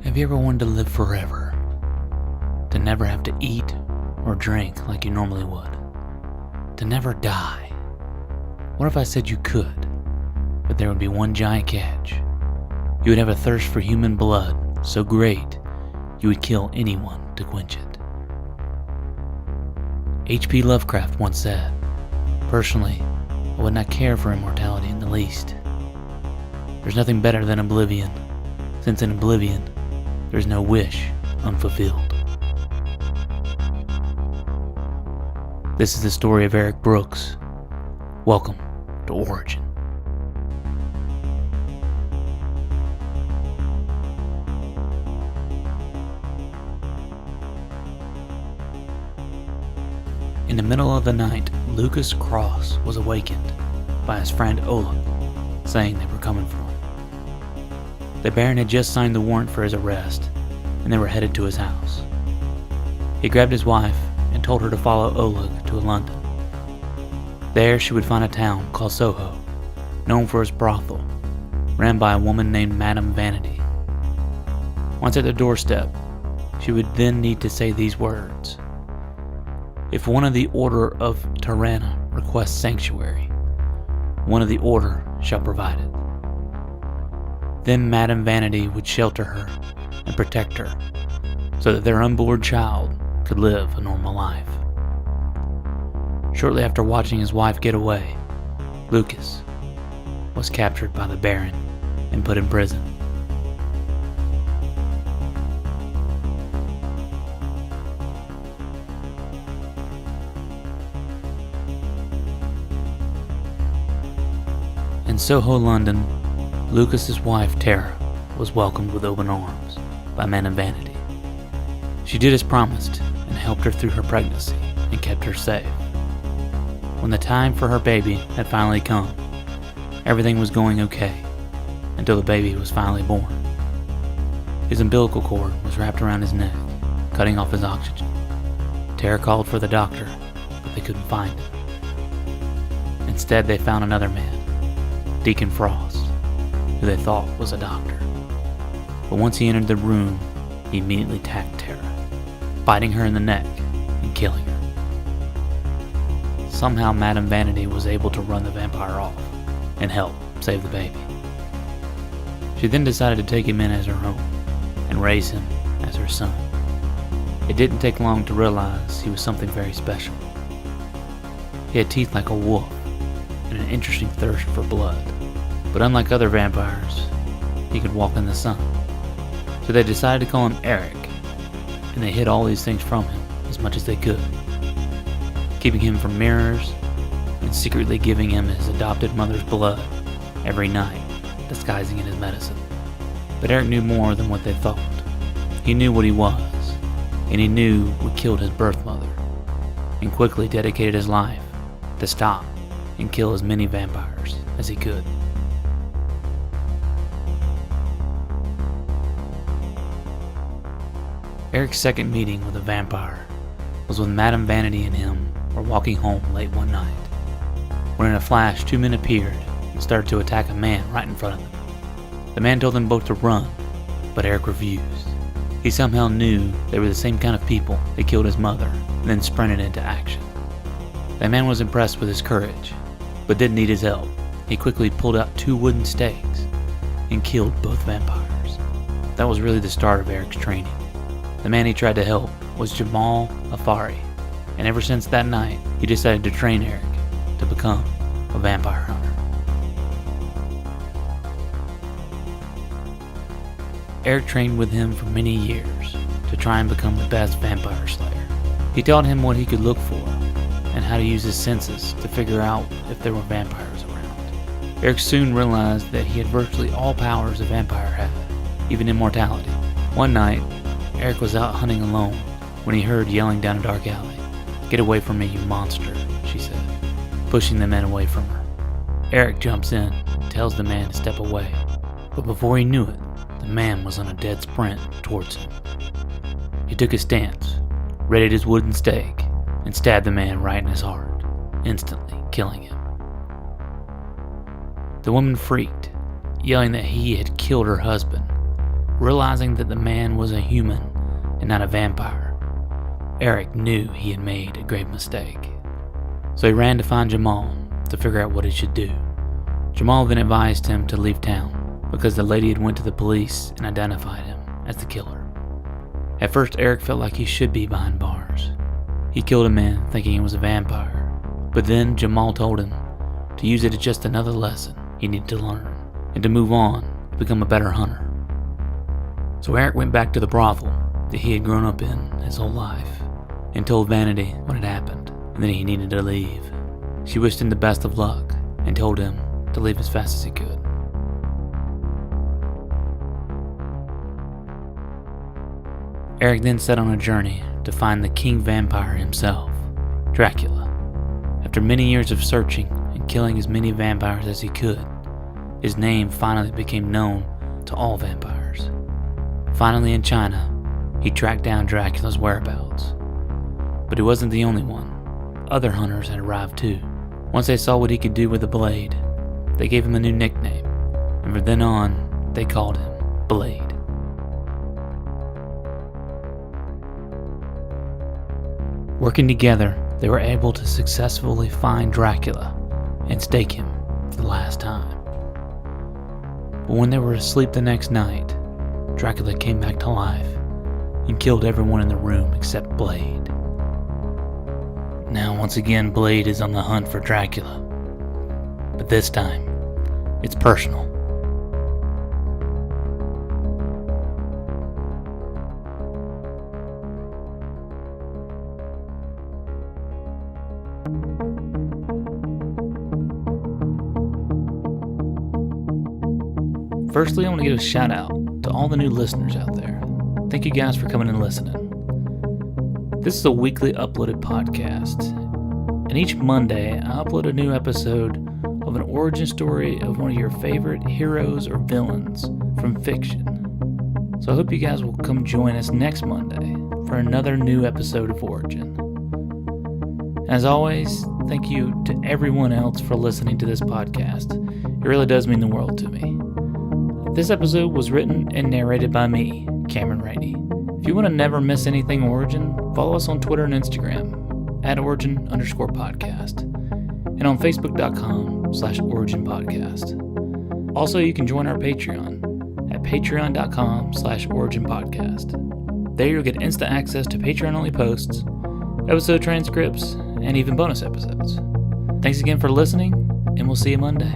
Have you ever wanted to live forever? To never have to eat or drink like you normally would? To never die? What if I said you could, but there would be one giant catch? You would have a thirst for human blood so great you would kill anyone to quench it. H.P. Lovecraft once said, "Personally, I would not care for immortality in the least. There's nothing better than oblivion, since in oblivion, there's no wish unfulfilled." This is the story of Eric Brooks. Welcome to Origin. In the middle of the night, Lucas Cross was awakened by his friend Oleg, saying they were coming for him. The Baron had just signed the warrant for his arrest, and they were headed to his house. He grabbed his wife and told her to follow Oleg to London. There she would find a town called Soho, known for its brothel, ran by a woman named Madame Vanity. Once at the doorstep, she would then need to say these words: "If one of the Order of Tirana requests sanctuary, one of the Order shall provide it." Then Madame Vanity would shelter her and protect her so that their unborn child could live a normal life. Shortly after watching his wife get away, Lucas was captured by the Baron and put in prison. In Soho, London, Lucas's wife Tara was welcomed with open arms by Madame Vanity. She did as promised and helped her through her pregnancy and kept her safe. When the time for her baby had finally come, everything was going okay until the baby was finally born. His umbilical cord was wrapped around his neck, cutting off his oxygen. Tara called for the doctor, but they couldn't find him. Instead, they found another man, Deacon Frost, who they thought was a doctor. But once he entered the room, he immediately attacked Tara, biting her in the neck and killing her. Somehow Madame Vanity was able to run the vampire off and help save the baby. She then decided to take him in as her own and raise him as her son. It didn't take long to realize he was something very special. He had teeth like a wolf and an interesting thirst for blood. But unlike other vampires, he could walk in the sun. So they decided to call him Eric, and they hid all these things from him as much as they could, keeping him from mirrors and secretly giving him his adopted mother's blood every night, disguising it as medicine. But Eric knew more than what they thought. He knew what he was, and he knew what killed his birth mother, and quickly dedicated his life to stop and kill as many vampires as he could. Eric's second meeting with a vampire was when Madame Vanity and him were walking home late one night, when in a flash 2 men appeared and started to attack a man right in front of them. The man told them both to run, but Eric refused. He somehow knew they were the same kind of people that killed his mother and then sprinted into action. The man was impressed with his courage, but didn't need his help. He quickly pulled out 2 wooden stakes and killed both vampires. That was really the start of Eric's training. The man he tried to help was Jamal Afari, and ever since that night, he decided to train Eric to become a vampire hunter. Eric trained with him for many years to try and become the best vampire slayer. He taught him what he could look for and how to use his senses to figure out if there were vampires around. Eric soon realized that he had virtually all powers a vampire had, even immortality. One night, Eric was out hunting alone when he heard yelling down a dark alley. "Get away from me, you monster," she said, pushing the men away from her. Eric jumps in and tells the man to step away, but before he knew it, the man was on a dead sprint towards him. He took his stance, readied his wooden stake, and stabbed the man right in his heart, instantly killing him. The woman freaked, yelling that he had killed her husband, Realizing that the man was a human and not a vampire, Eric knew he had made a grave mistake. So he ran to find Jamal to figure out what he should do. Jamal then advised him to leave town because the lady had went to the police and identified him as the killer. At first, Eric felt like he should be behind bars. He killed a man thinking he was a vampire, but then Jamal told him to use it as just another lesson he needed to learn and to move on and become a better hunter. So Eric went back to the brothel that he had grown up in his whole life and told Vanity what had happened and that he needed to leave. She wished him the best of luck and told him to leave as fast as he could. Eric then set on a journey to find the king vampire himself, Dracula. After many years of searching and killing as many vampires as he could, his name finally became known to all vampires. Finally in China, he tracked down Dracula's whereabouts. But he wasn't the only one. Other hunters had arrived too. Once they saw what he could do with a blade, they gave him a new nickname, and from then on, they called him Blade. Working together, they were able to successfully find Dracula and stake him for the last time. But when they were asleep the next night, Dracula came back to life and killed everyone in the room except Blade. Now, once again, Blade is on the hunt for Dracula. But this time, it's personal. Firstly, I want to give a shout out to all the new listeners out there. Thank you guys for coming and listening. This is a weekly uploaded podcast, and each Monday I upload a new episode of an origin story of one of your favorite heroes or villains from fiction. So I hope you guys will come join us next Monday for another new episode of Origin. As always, thank you to everyone else for listening to this podcast. It really does mean the world to me. This episode was written and narrated by me, Cameron Rainey. If you want to never miss anything Origin, follow us on Twitter and Instagram @Origin_podcast and on Facebook.com/OriginPodcast. Also, you can join our Patreon at Patreon.com/OriginPodcast. There you'll get instant access to Patreon-only posts, episode transcripts, and even bonus episodes. Thanks again for listening, and we'll see you Monday.